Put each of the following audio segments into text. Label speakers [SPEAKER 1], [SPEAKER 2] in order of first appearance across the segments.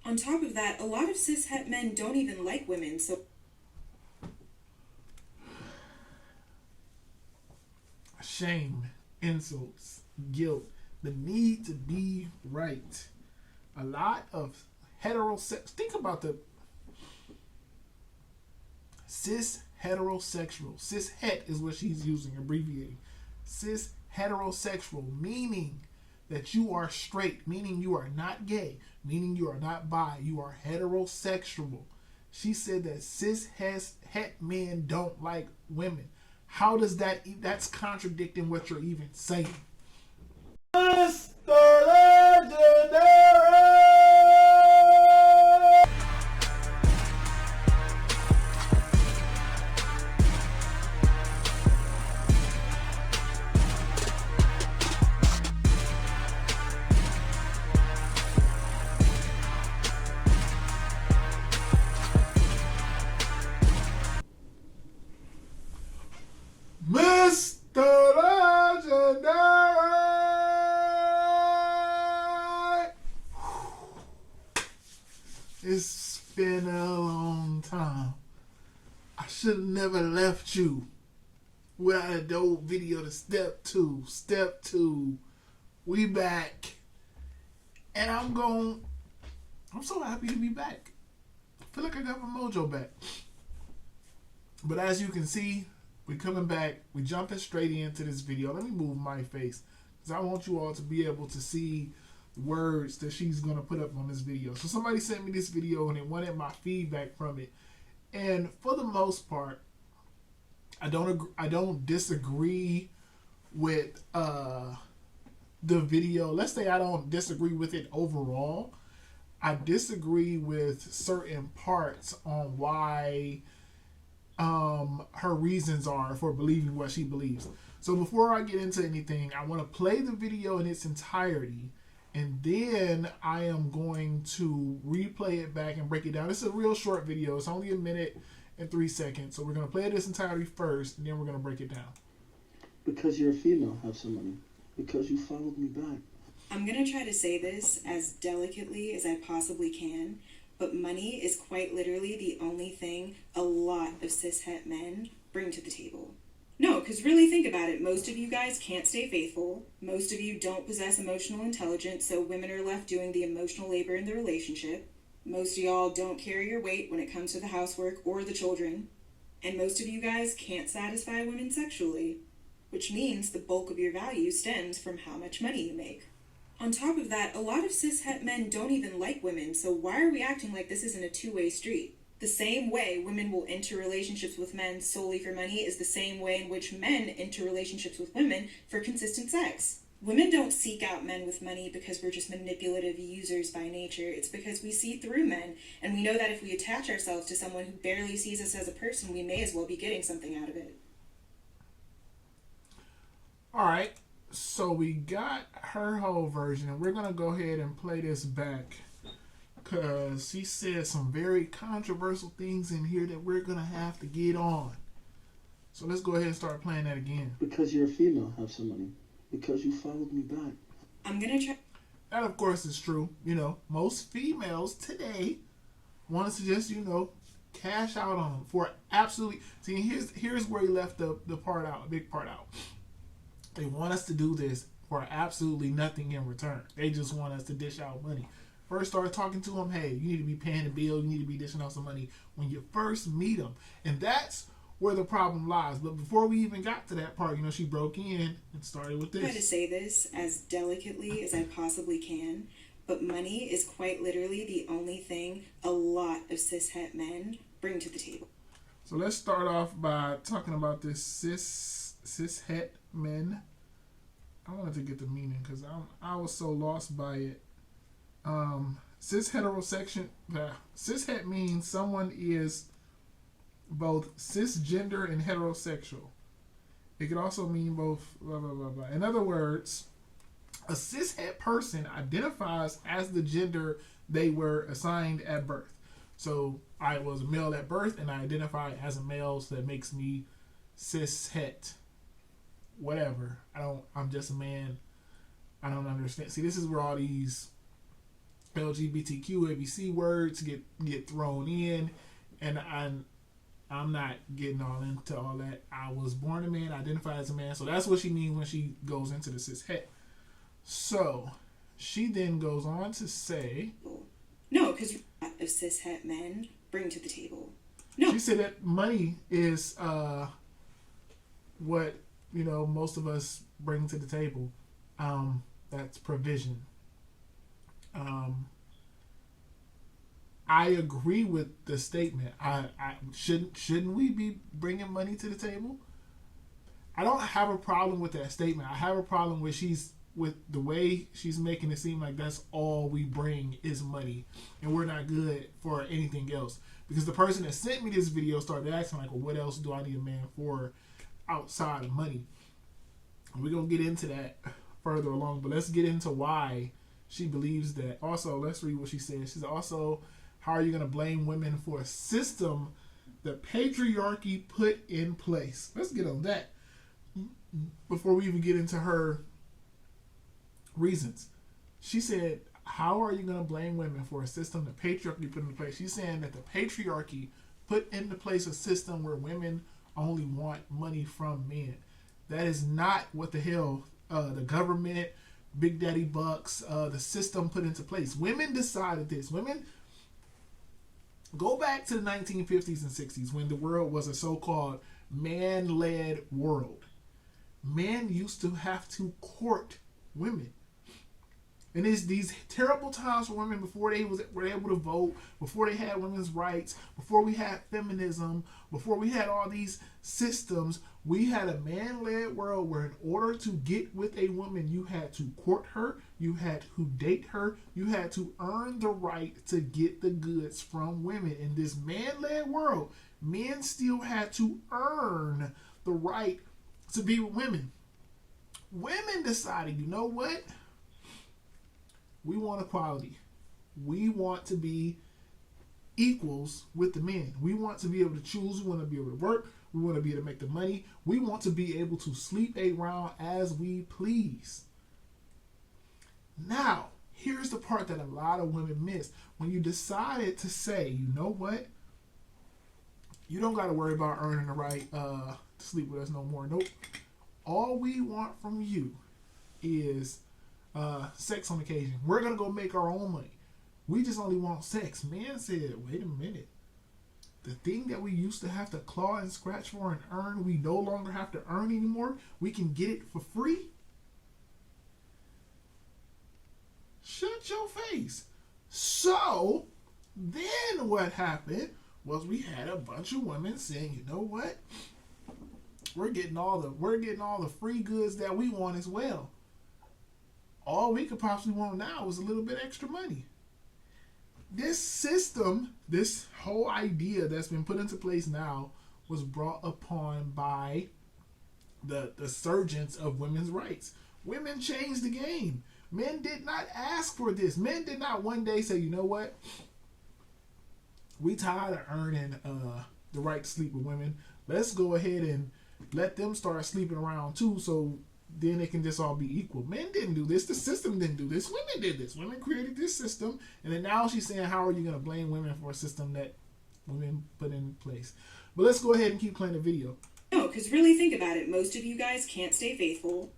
[SPEAKER 1] On top of that, a lot of cishet men don't even like women, so
[SPEAKER 2] Shame, insults, guilt, the need to be right. A lot of heterosexual. Think about the cis heterosexual. Cis het is what she's using, abbreviating. Cis heterosexual, meaning that you are straight, meaning you are not gay, meaning you are not bi, you are heterosexual. She said that cis het men don't like women. How does that's contradicting what you're even saying. Mr. Legendary! Mr. Legendary! It's been a long time. I should have never left you without a dope video to step two. Step two. We back. And I'm so happy to be back. I feel like I got my mojo back. But as you can see, we're coming back. We're jumping straight into this video. Let me move my face because I want you all to be able to see the words that she's going to put up on this video. So somebody sent me this video and they wanted my feedback from it. And for the most part, I don't disagree with the video. Let's say I don't disagree with it overall. I disagree with certain parts on why her reasons are for believing what she believes. So before I get into anything, I want to play the video in its entirety, and then I am going to replay it back and break it down. It's a real short video. It's only 1 minute and 3 seconds. So we're going to play this entirety first, and then we're going to break it down.
[SPEAKER 3] Because you're a female, have some money. Because you followed me back.
[SPEAKER 1] I'm going to try to say this as delicately as I possibly can, but money is quite literally the only thing a lot of cishet men bring to the table. No, because really think about it. Most of you guys can't stay faithful. Most of you don't possess emotional intelligence, so women are left doing the emotional labor in the relationship. Most of y'all don't carry your weight when it comes to the housework or the children. And most of you guys can't satisfy women sexually, which means the bulk of your value stems from how much money you make. On top of that, a lot of cishet men don't even like women, so why are we acting like this isn't a two-way street? The same way women will enter relationships with men solely for money is the same way in which men enter relationships with women for consistent sex. Women don't seek out men with money because we're just manipulative users by nature. It's because we see through men, and we know that if we attach ourselves to someone who barely sees us as a person, we may as well be getting something out of it.
[SPEAKER 2] All right. So we got her whole version, and we're going to go ahead and play this back because she said some very controversial things in here that we're going to have to get on. So let's go ahead and start playing that again.
[SPEAKER 3] Because you're a female, have some money. Because you followed me back.
[SPEAKER 1] I'm going to try...
[SPEAKER 2] That, of course, is true. You know, most females today want us to just, cash out on them for absolutely... See, here's where he left the part out, a big part out. They want us to do this for absolutely nothing in return. They just want us to dish out money. First start talking to them, hey, you need to be paying the bill, you need to be dishing out some money when you first meet them. And that's where the problem lies. But before we even got to that part, she broke in and started with this.
[SPEAKER 1] I try to say this as delicately as I possibly can, but money is quite literally the only thing a lot of cishet men bring to the table.
[SPEAKER 2] So let's start off by talking about this cishet men. I wanted to get the meaning because I was so lost by it. Cis means someone is both cisgender and heterosexual. It could also mean both blah blah blah blah. In other words, a cishet person identifies as the gender they were assigned at birth. So I was a male at birth and I identify as a male, so that makes me cishet. Whatever. I'm just a man. I don't understand. See, this is where all these LGBTQ, ABC words get thrown in, and I'm not getting all into all that. I was born a man, identify as a man, so that's what she means when she goes into the cis het. So she then goes on to say,
[SPEAKER 1] no, because of cis het men bring to the table. No,
[SPEAKER 2] she said that money is what most of us bring to the table. That's provision. I agree with the statement. I shouldn't we be bringing money to the table? I don't have a problem with that statement. I have a problem with the way she's making it seem like that's all we bring is money, and we're not good for anything else. Because the person that sent me this video started asking like, well, what else do I need a man for outside of money? And we're gonna get into that further along, but let's get into why she believes that. Also, let's read what she says. She's also, how are you going to blame women for a system the patriarchy put in place? Let's get on that before we even get into her reasons. She said, how are you going to blame women for a system the patriarchy put into place? She's saying that the patriarchy put into place a system where women only want money from men. That is not what the hell the government, Big Daddy Bucks, the system put into place. Women decided this. Women, go back to the 1950s and 60s when the world was a so-called man-led world. Men used to have to court women. And it's these terrible times for women before they were able to vote, before they had women's rights, before we had feminism, before we had all these systems. We had a man-led world where in order to get with a woman, you had to court her, you had to date her, you had to earn the right to get the goods from women. In this man-led world, men still had to earn the right to be with women. Women decided, you know what? We want equality. We want to be equals with the men. We want to be able to choose. We want to be able to work. We want to be able to make the money. We want to be able to sleep around as we please. Now, here's the part that a lot of women miss. When you decided to say, you know what? You don't got to worry about earning the right to sleep with us no more. Nope. All we want from you is sex on occasion. We're going to go make our own money. We just only want sex. Man said, wait a minute. The thing that we used to have to claw and scratch for and earn, we no longer have to earn anymore. We can get it for free. Shut your face. So, then what happened was we had a bunch of women saying, you know what? We're getting all the free goods that we want as well. All we could possibly want now is a little bit extra money. This system, this whole idea that's been put into place now was brought upon by the surgence of women's rights. Women changed the game. Men did not ask for this. Men did not one day say, you know what? We tired of earning the right to sleep with women. Let's go ahead and let them start sleeping around too, so then it can just all be equal. Men didn't do this. The system didn't do this. Women did this. Women created this system. And then now she's saying, how are you going to blame women for a system that women put in place? But let's go ahead and keep playing the video.
[SPEAKER 1] No, because really think about it. Most of you guys can't stay faithful.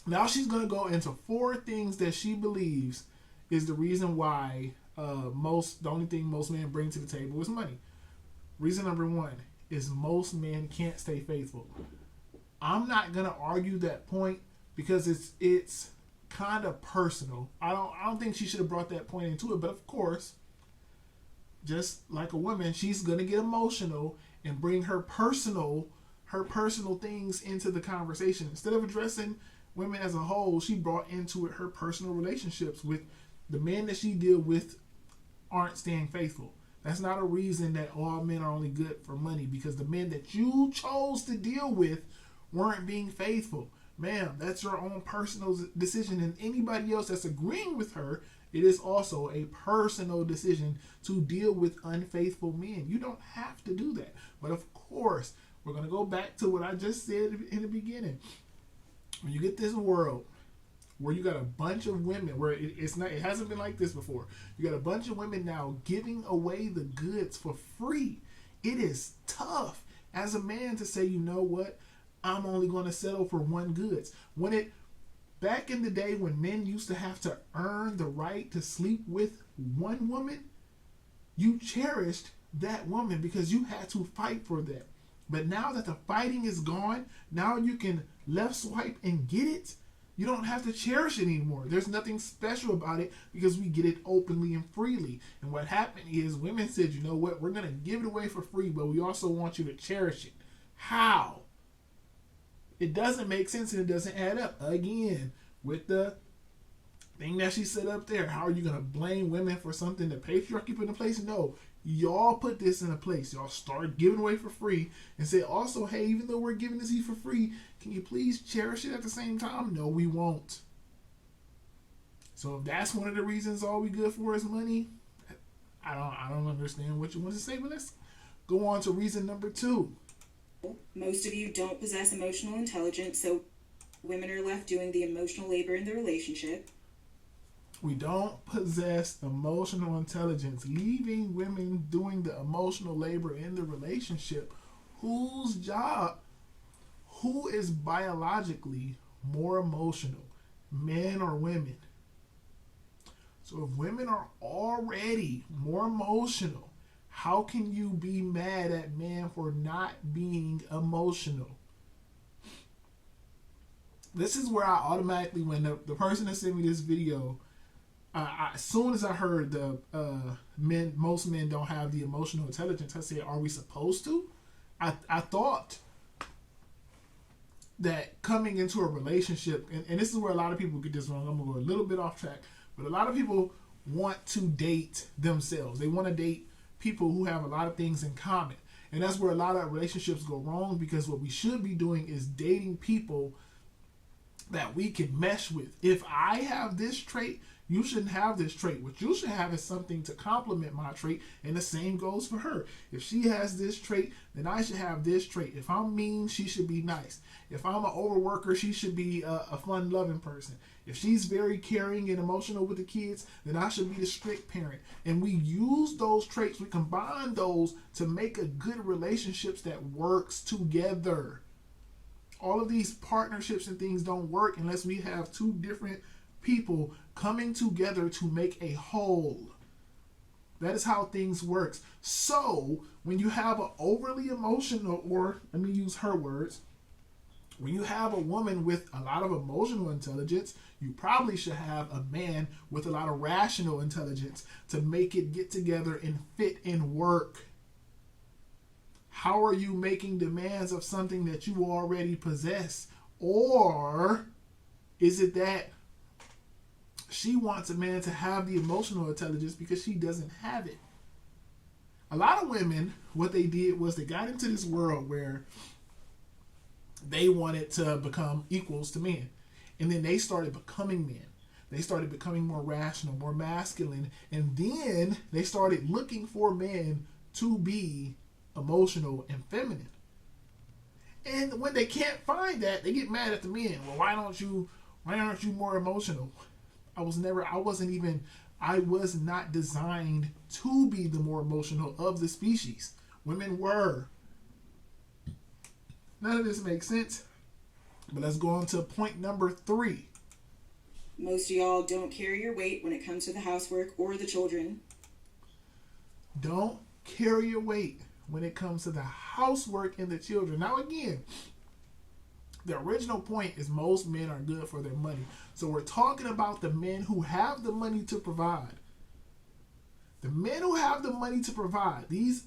[SPEAKER 2] Now she's going to go into 4 things that she believes is the reason why the only thing most men bring to the table is money. Reason number 1 is most men can't stay faithful. I'm not gonna argue that point because it's kind of personal. I don't think she should have brought that point into it, but of course, just like a woman, she's gonna get emotional and bring her personal things into the conversation. Instead of addressing women as a whole, she brought into it her personal relationships with the men that she deal with aren't staying faithful. That's not a reason that all men are only good for money, because the men that you chose to deal with weren't being faithful. Ma'am, that's your own personal decision, and anybody else that's agreeing with her, it is also a personal decision to deal with unfaithful men. You don't have to do that. But of course, we're going to go back to what I just said in the beginning. When you get this world where you got a bunch of women where it hasn't been like this before. You got a bunch of women now giving away the goods for free. It is tough as a man to say, you know what, I'm only going to settle for one goods. Back in the day when men used to have to earn the right to sleep with one woman, you cherished that woman because you had to fight for that. But now that the fighting is gone, now you can left swipe and get it. You don't have to cherish it anymore. There's nothing special about it because we get it openly and freely. And what happened is women said, you know what, we're going to give it away for free, but we also want you to cherish it. How? It doesn't make sense and it doesn't add up. Again, with the thing that she said up there, how are you going to blame women for something the patriarchy put in place? No, y'all put this in place. Y'all start giving away for free and say also, hey, even though we're giving this to you for free, can you please cherish it at the same time? No, we won't. So if that's one of the reasons all we good for is money, I don't understand what you want to say, but let's go on to reason number 2.
[SPEAKER 1] Most of you don't possess emotional intelligence, so women are left doing the emotional labor in the relationship.
[SPEAKER 2] We don't possess emotional intelligence, leaving women doing the emotional labor in the relationship. Whose job? Who is biologically more emotional, men or women? So if women are already more emotional, how can you be mad at men for not being emotional? This is where I automatically, when the person that sent me this video, as soon as I heard the most men don't have the emotional intelligence, I said, are we supposed to? I thought that coming into a relationship, and this is where a lot of people get this wrong, I'm going to go a little bit off track, but a lot of people want to date themselves. They want to date people who have a lot of things in common. And that's where a lot of relationships go wrong, because what we should be doing is dating people that we can mesh with. If I have this trait, you shouldn't have this trait. What you should have is something to complement my trait, and the same goes for her. If she has this trait, then I should have this trait. If I'm mean, she should be nice. If I'm an overworker, she should be a fun, loving person. If she's very caring and emotional with the kids, then I should be the strict parent. And we use those traits, we combine those to make a good relationships that works together. All of these partnerships and things don't work unless we have two different people coming together to make a whole. That is how things work. So when you have an overly emotional, or let me use her words, when you have a woman with a lot of emotional intelligence, you probably should have a man with a lot of rational intelligence to make it get together and fit and work. How are you making demands of something that you already possess? Or is it that she wants a man to have the emotional intelligence because she doesn't have it? A lot of women, what they did was they got into this world where they wanted to become equals to men. And then they started becoming men. They started becoming more rational, more masculine. And then they started looking for men to be emotional and feminine. And when they can't find that, they get mad at the men. Well, why aren't you more emotional? I was not designed to be the more emotional of the species. Women were. None of this makes sense. But let's go on to point number 3.
[SPEAKER 1] Most of y'all don't carry your weight when it comes to the housework or the children.
[SPEAKER 2] Don't carry your weight when it comes to the housework and the children. Now again, the original point is most men are good for their money. So we're talking about the men who have the money to provide. The men who have the money to provide, these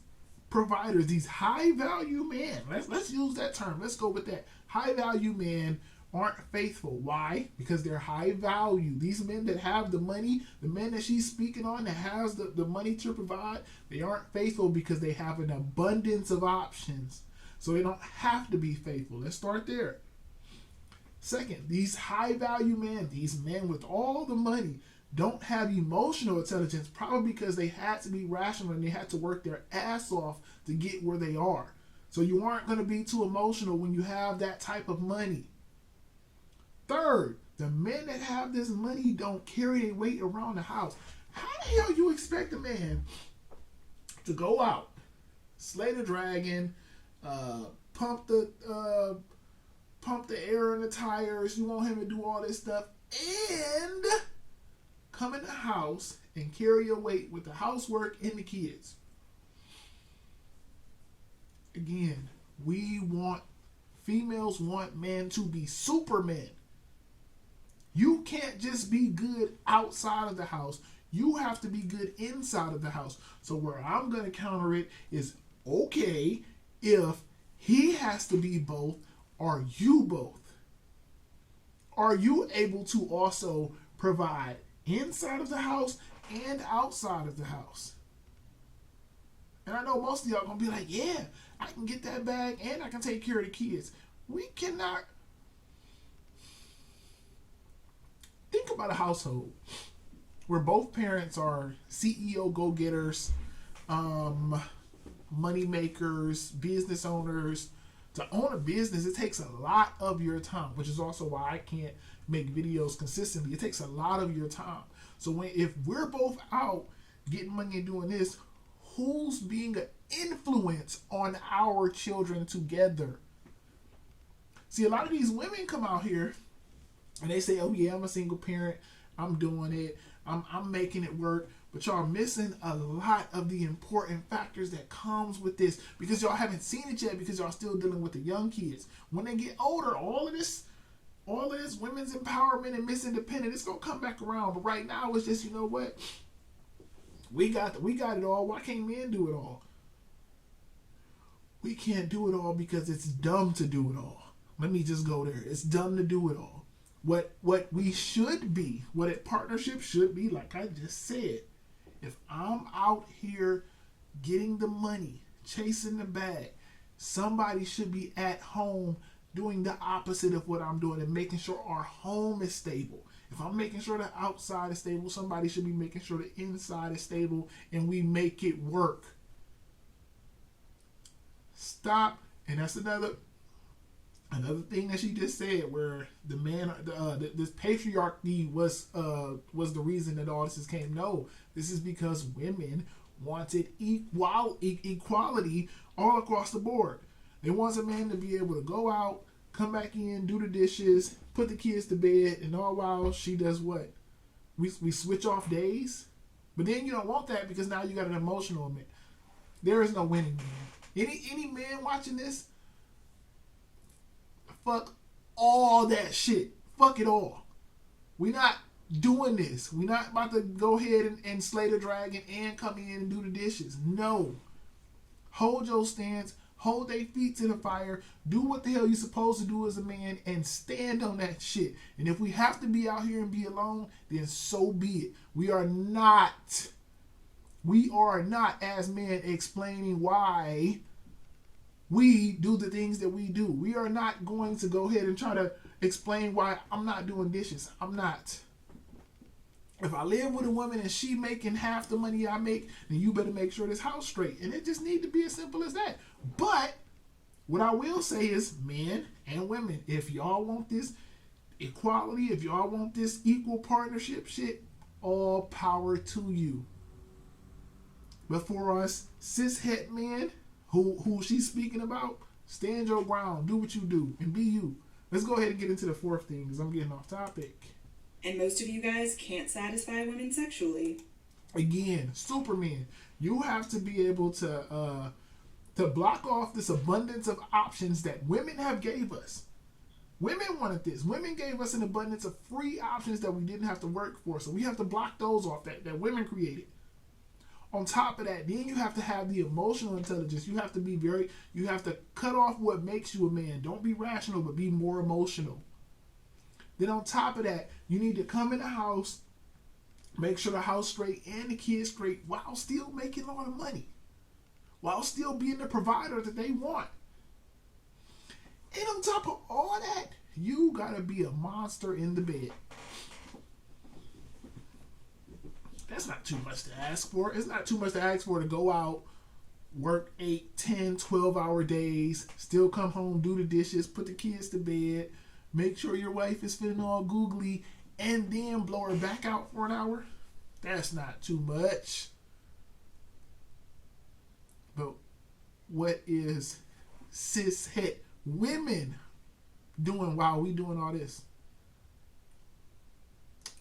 [SPEAKER 2] providers, these high value men, let's use that term. Let's go with that. High value men aren't faithful. Why? Because they're high value. These men that have the money, the men that she's speaking on that has the money to provide, they aren't faithful because they have an abundance of options. So they don't have to be faithful. Let's start there. Second, these high value men, these men with all the money, don't have emotional intelligence, probably because they had to be rational and they had to work their ass off to get where they are. So you aren't going to be too emotional when you have that type of money. Third, The men that have this money don't carry their weight around the house. How the hell you expect a man to go out, slay the dragon, pump the air in the tires? You want him to do all this stuff and come in the house and carry your weight with the housework and the kids. Again, females want men to be supermen. You can't just be good outside of the house. You have to be good inside of the house. So where I'm going to counter it is, okay, if he has to be both, are you both? Are you able to also provide inside of the house and outside of the house? And I know most of y'all going to be like, yeah, I can get that bag and I can take care of the kids. We cannot. Think about a household where both parents are CEO go-getters, money makers, business owners. To own a business, it takes a lot of your time, which is also why I can't make videos consistently. It takes a lot of your time. So if we're both out getting money and doing this, who's being an influence on our children together? See, a lot of these women come out here and they say, oh yeah, I'm a single parent, I'm doing it, I'm making it work. But y'all are missing a lot of the important factors that comes with this, because y'all haven't seen it yet, because y'all still dealing with the young kids. When they get older, all of this women's empowerment and Miss Independent, it's gonna come back around. But right now it's just, you know what? We got it all. Why can't men do it all? We can't do it all because it's dumb to do it all. Let me just go there. It's dumb to do it all. What we should be, what a partnership should be, like I just said, if I'm out here getting the money, chasing the bag, somebody should be at home doing the opposite of what I'm doing and making sure our home is stable. If I'm making sure the outside is stable, somebody should be making sure the inside is stable, and we make it work. Stop. And that's another thing that she just said, where the man, this patriarchy was the reason that all this came. No, this is because women wanted equality all across the board. They want a man to be able to go out, come back in, do the dishes, put the kids to bed, and all while she does what? We switch off days? But then you don't want that, because now you got an emotional man. There is no winning, man. Any man watching this, fuck all that shit. Fuck it all. We not doing this. We not about to go ahead and slay the dragon and come in and do the dishes. No. Hold your stance. Hold their feet to the fire. Do what the hell you're supposed to do as a man and stand on that shit. And if we have to be out here and be alone, then so be it. We are not as men explaining why we do the things that we do. We are not going to go ahead and try to explain why I'm not doing dishes. I'm not. If I live with a woman and she making half the money I make, then you better make sure this house straight. And it just need to be as simple as that. But what I will say is, men and women, if y'all want this equality, if y'all want this equal partnership shit, all power to you. But for us cishet men, who she's speaking about, stand your ground, do what you do, and be you. Let's go ahead and get into the fourth thing, because I'm getting off topic.
[SPEAKER 1] And most of you guys can't satisfy women sexually.
[SPEAKER 2] Again, Superman, you have to be able to block off this abundance of options that women have gave us. Women wanted this. Women gave us an abundance of free options that we didn't have to work for. So we have to block those off that women created. On top of that, then you have to have the emotional intelligence. You have to cut off what makes you a man. Don't be rational, but be more emotional. Then on top of that, you need to come in the house, make sure the house straight and the kids straight, while still making a lot of money, while still being the provider that they want. And on top of all that, you gotta be a monster in the bed. That's not too much to ask for. It's not too much to ask for to go out, work 8, 10, 12-hour days, still come home, do the dishes, put the kids to bed, make sure your wife is feeling all googly, and then blow her back out for an hour? That's not too much. But what is cishet women doing while we doing all this?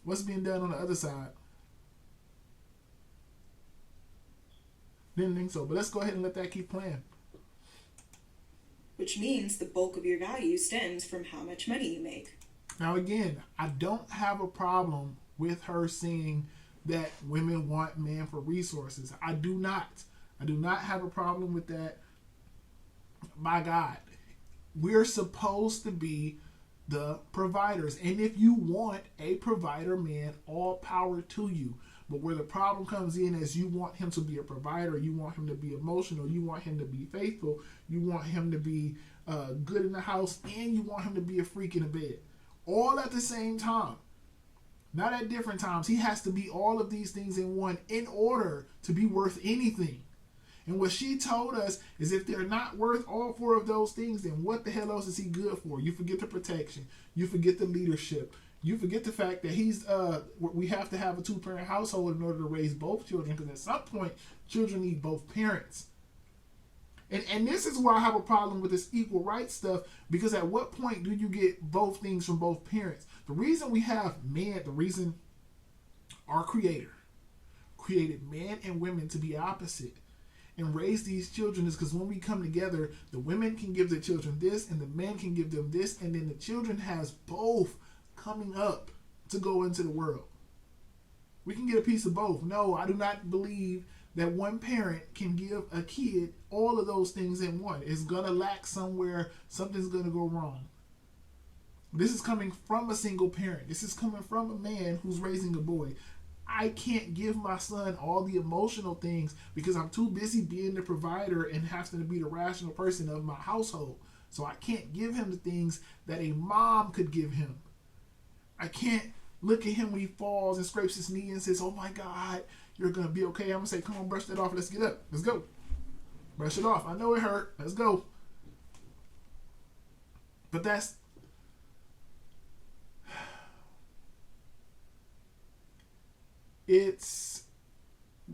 [SPEAKER 2] What's being done on the other side? Didn't think so, but let's go ahead and let that keep playing.
[SPEAKER 1] Which means the bulk of your value stems from how much money you make.
[SPEAKER 2] Now again, I don't have a problem with her saying that women want men for resources. I do not. I do not have a problem with that. My God, we're supposed to be the providers. And if you want a provider man, all power to you. But where the problem comes in is you want him to be a provider, you want him to be emotional, you want him to be faithful, you want him to be good in the house, and you want him to be a freak in the bed. All at the same time. Not at different times. He has to be all of these things in one in order to be worth anything. And what she told us is if they're not worth all four of those things, then what the hell else is he good for? You forget the protection. You forget the leadership. You forget the fact that we have to have a two-parent household in order to raise both children, because at some point, children need both parents. And this is where I have a problem with this equal rights stuff, because at what point do you get both things from both parents? The reason we have men, the reason our Creator created men and women to be opposite and raise these children is because when we come together, the women can give the children this and the men can give them this, and then the children has both coming up to go into the world. We can get a piece of both. No, I do not believe that one parent can give a kid all of those things in one. It's going to lack somewhere. Something's going to go wrong. This is coming from a single parent. This is coming from a man who's raising a boy. I can't give my son all the emotional things because I'm too busy being the provider and having to be the rational person of my household. So I can't give him the things that a mom could give him. I can't look at him when he falls and scrapes his knee and says, "Oh my God, you're going to be okay." I'm going to say, "Come on, brush that off. Let's get up. Let's go. Brush it off. I know it hurt. Let's go." But that's... it's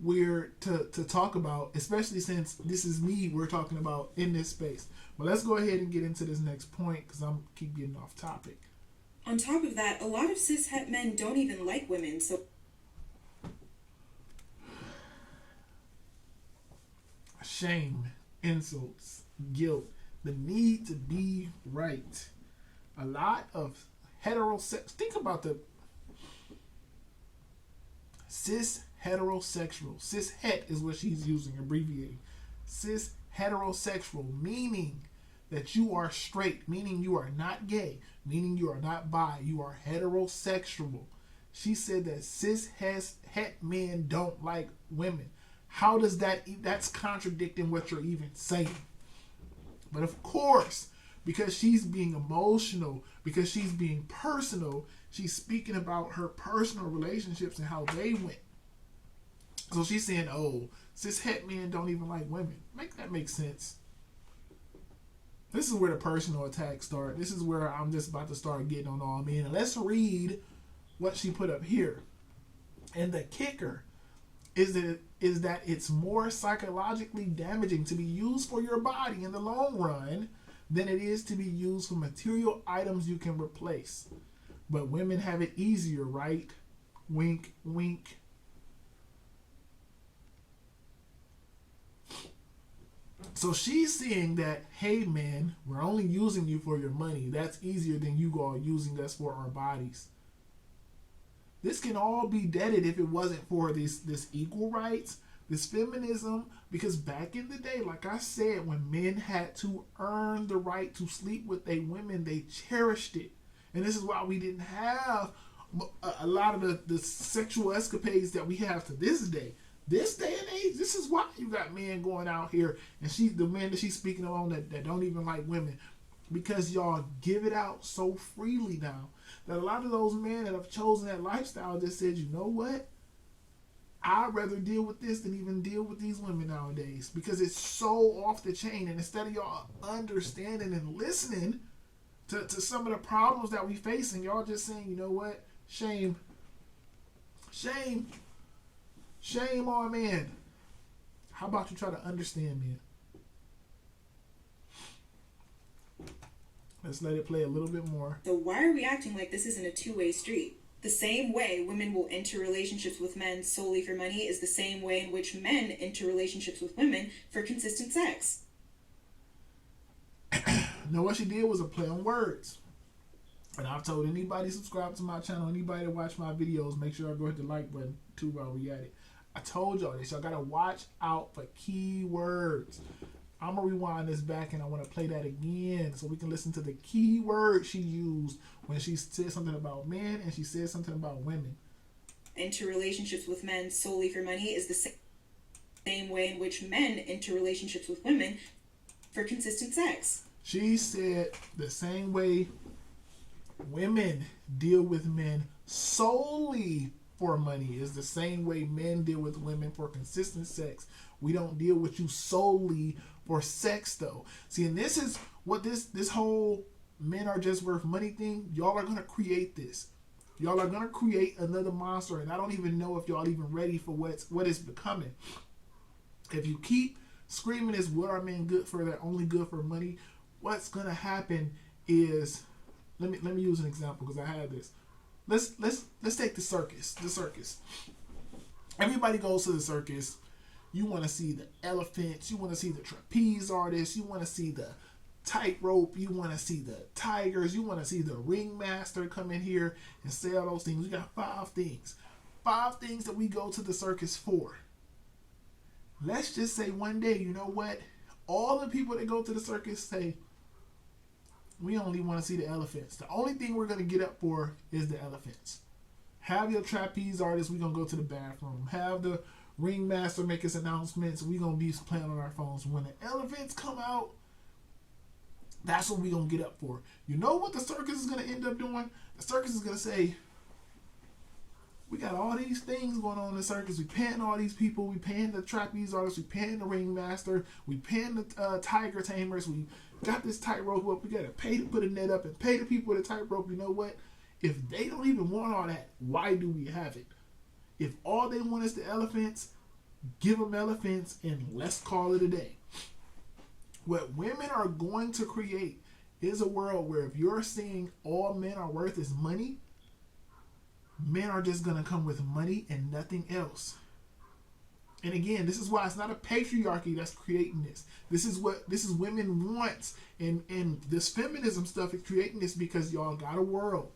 [SPEAKER 2] weird to talk about, especially since this is me we're talking about in this space. But let's go ahead and get into this next point because I'm keep getting off topic.
[SPEAKER 1] On top of that, a lot of cishet men don't even like women, so...
[SPEAKER 2] Shame, insults, guilt, the need to be right. A lot of heterosexual... think about the... cis heterosexual. Cis het is what she's using, abbreviating. Cis heterosexual, meaning that you are straight, meaning you are not gay, meaning you are not bi, you are heterosexual. She said that cis het men don't like women. How does that's contradicting what you're even saying. But of course, because she's being emotional, because she's being personal, she's speaking about her personal relationships and how they went. So she's saying, oh, cis het men don't even like women. Make that make sense. This is where the personal attacks start. This is where I'm just about to start getting on all men. And let's read what she put up here. And the kicker is that it's more psychologically damaging to be used for your body in the long run than it is to be used for material items you can replace. But women have it easier, right? Wink, wink. So she's saying that, hey man, we're only using you for your money. That's easier than you all using us for our bodies. This can all be deaded if it wasn't for this equal rights, this feminism, because back in the day, like I said, when men had to earn the right to sleep with a women, they cherished it. And this is why we didn't have a lot of the sexual escapades that we have to this day. This day and age, this is why you got men going out here, and the men that she's speaking on that don't even like women, because y'all give it out so freely now that a lot of those men that have chosen that lifestyle just said, you know what? I'd rather deal with this than even deal with these women nowadays because it's so off the chain. And instead of y'all understanding and listening to some of the problems that we face, and y'all just saying, you know what? Shame on men. How about you try to understand men? Let's let it play a little bit more.
[SPEAKER 1] So why are we acting like this isn't a two-way street? The same way women will enter relationships with men solely for money is the same way in which men enter relationships with women for consistent sex.
[SPEAKER 2] No, what she did was a play on words. And I've told anybody subscribe to my channel, anybody that watch my videos, make sure I go hit the like button too while we at it. I told y'all this. Y'all gotta watch out for keywords. I'm gonna rewind this back and I want to play that again so we can listen to the key word she used when she said something about men and she said something about women.
[SPEAKER 1] Enter relationships with men solely for money is the same way in which men enter relationships with women for consistent sex.
[SPEAKER 2] She said the same way women deal with men solely for money is the same way men deal with women for consistent sex. We don't deal with you solely for sex, though. See, and this is what this whole men are just worth money thing. Y'all are gonna create this. Y'all are gonna create another monster, and I don't even know if y'all even ready for what it's becoming. If you keep screaming, "Is what are men good for? They're only good for money." What's gonna happen is, let me use an example because I had this. Let's take the circus. The circus. Everybody goes to the circus. You want to see the elephants. You want to see the trapeze artists. You want to see the tightrope. You want to see the tigers. You want to see the ringmaster come in here and say all those things. We got 5 things. 5 things that we go to the circus for. Let's just say one day, you know what? All the people that go to the circus say, we only want to see the elephants. The only thing we're going to get up for is the elephants. Have your trapeze artists, we're going to go to the bathroom. Have the ringmaster make his announcements. We're going to be playing on our phones. When the elephants come out, that's what we're going to get up for. You know what the circus is going to end up doing? The circus is going to say, we got all these things going on in the circus. We paying all these people. We paying the trapeze artists. We paying the ringmaster. We paying the tiger tamers. We got this tightrope up. We got to pay to put a net up and pay the people with the tightrope. You know what? If they don't even want all that, why do we have it? If all they want is the elephants, give them elephants and let's call it a day. What women are going to create is a world where if you're seeing all men are worth is money, men are just going to come with money and nothing else. And again, this is why it's not a patriarchy that's creating this. This is women wants. And this feminism stuff is creating this because y'all got a world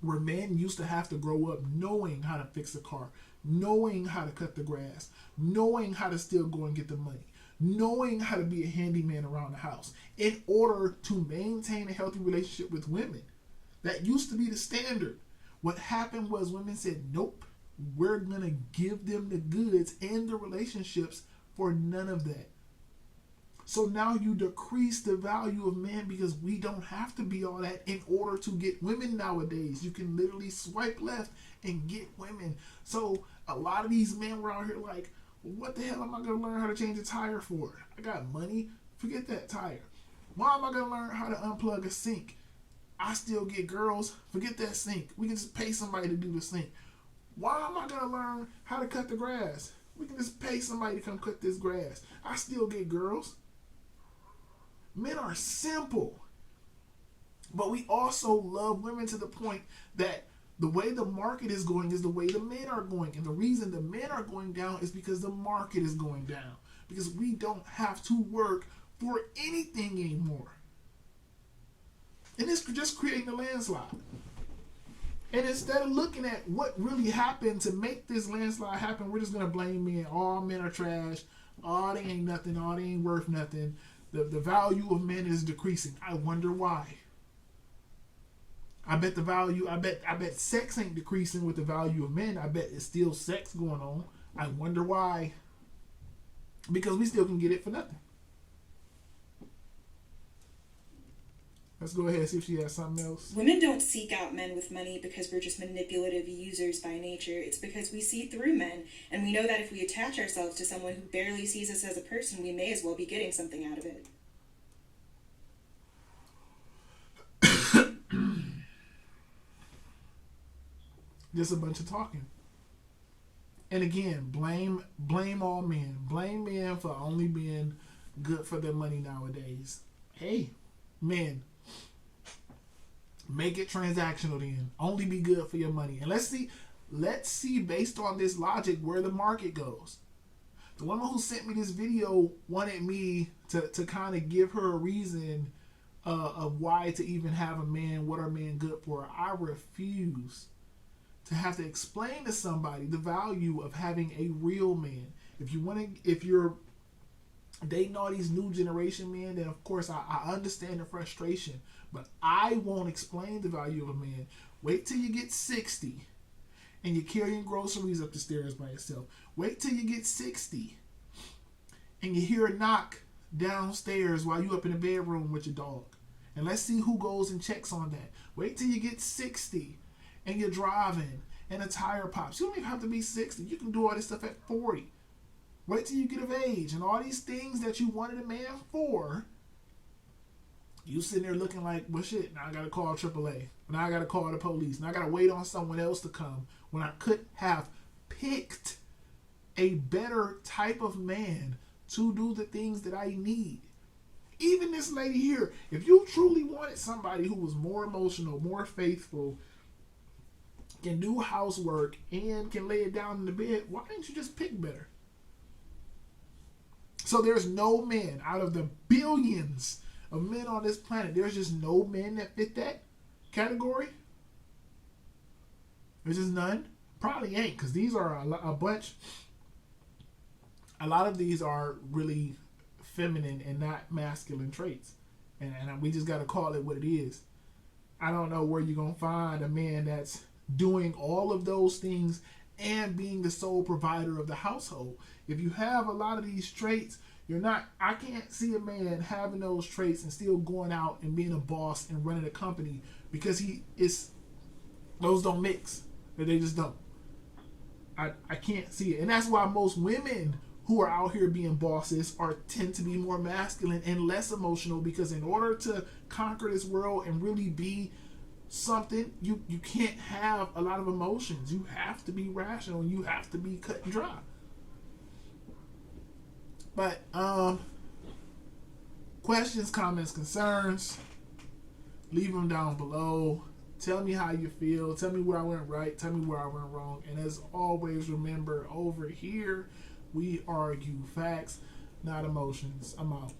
[SPEAKER 2] where men used to have to grow up knowing how to fix a car, knowing how to cut the grass, knowing how to still go and get the money, knowing how to be a handyman around the house in order to maintain a healthy relationship with women. That used to be the standard. What happened was women said, nope, we're going to give them the goods and the relationships for none of that. So now you decrease the value of men because we don't have to be all that in order to get women nowadays. You can literally swipe left and get women. So a lot of these men were out here like, what the hell am I going to learn how to change a tire for? I got money. Forget that tire. Why am I going to learn how to unplug a sink? I still get girls. Forget that sink. We can just pay somebody to do the sink. Why am I going to learn how to cut the grass? We can just pay somebody to come cut this grass. I still get girls. Men are simple. But we also love women to the point that the way the market is going is the way the men are going. And the reason the men are going down is because the market is going down. Because we don't have to work for anything anymore. And it's just creating a landslide. And instead of looking at what really happened to make this landslide happen, we're just going to blame men. All men are trash. All they ain't nothing. All they ain't worth nothing. The value of men is decreasing. I wonder why. I bet sex ain't decreasing with the value of men. I bet it's still sex going on. I wonder why. Because we still can get it for nothing. Let's go ahead and see if she has something else.
[SPEAKER 1] Women don't seek out men with money because we're just manipulative users by nature. It's because we see through men, and we know that if we attach ourselves to someone who barely sees us as a person, we may as well be getting something out of it.
[SPEAKER 2] Just a bunch of talking. And again, blame all men. Blame men for only being good for their money nowadays. Hey, men, make it transactional then. Only be good for your money. And let's see based on this logic where the market goes. The woman who sent me this video wanted me to kind of give her a reason of why to even have a man. What are men good for? I refuse to have to explain to somebody the value of having a real man. If you're dating all these new generation men, then of course I understand the frustration, but I won't explain the value of a man. Wait till you get 60 and you're carrying groceries up the stairs by yourself. Wait till you get 60 and you hear a knock downstairs while you up in the bedroom with your dog. And let's see who goes and checks on that. Wait till you get 60 and you're driving and a tire pops. You don't even have to be 60. You can do all this stuff at 40. Wait till you get of age and all these things that you wanted a man for. You sitting there looking like, well, shit, now I got to call AAA. Now I got to call the police. Now I got to wait on someone else to come when I could have picked a better type of man to do the things that I need. Even this lady here, if you truly wanted somebody who was more emotional, more faithful, can do housework, and can lay it down in the bed, why didn't you just pick better? So there's no men out of the billions of men on this planet, there's just no men that fit that category? There's just none? Probably ain't, because these are a bunch. A lot of these are really feminine and not masculine traits. And we just got to call it what it is. I don't know where you're going to find a man that's doing all of those things and being the sole provider of the household. If you have a lot of these traits, I can't see a man having those traits and still going out and being a boss and running a company, because those don't mix. They just don't. I can't see it. And that's why most women who are out here being bosses tend to be more masculine and less emotional, because in order to conquer this world and really be something, you can't have a lot of emotions. You have to be rational. You have to be cut and dry. But questions, comments, concerns, leave them down below. Tell me how you feel. Tell me where I went right. Tell me where I went wrong. And as always, remember, over here we argue facts, not emotions. I'm out.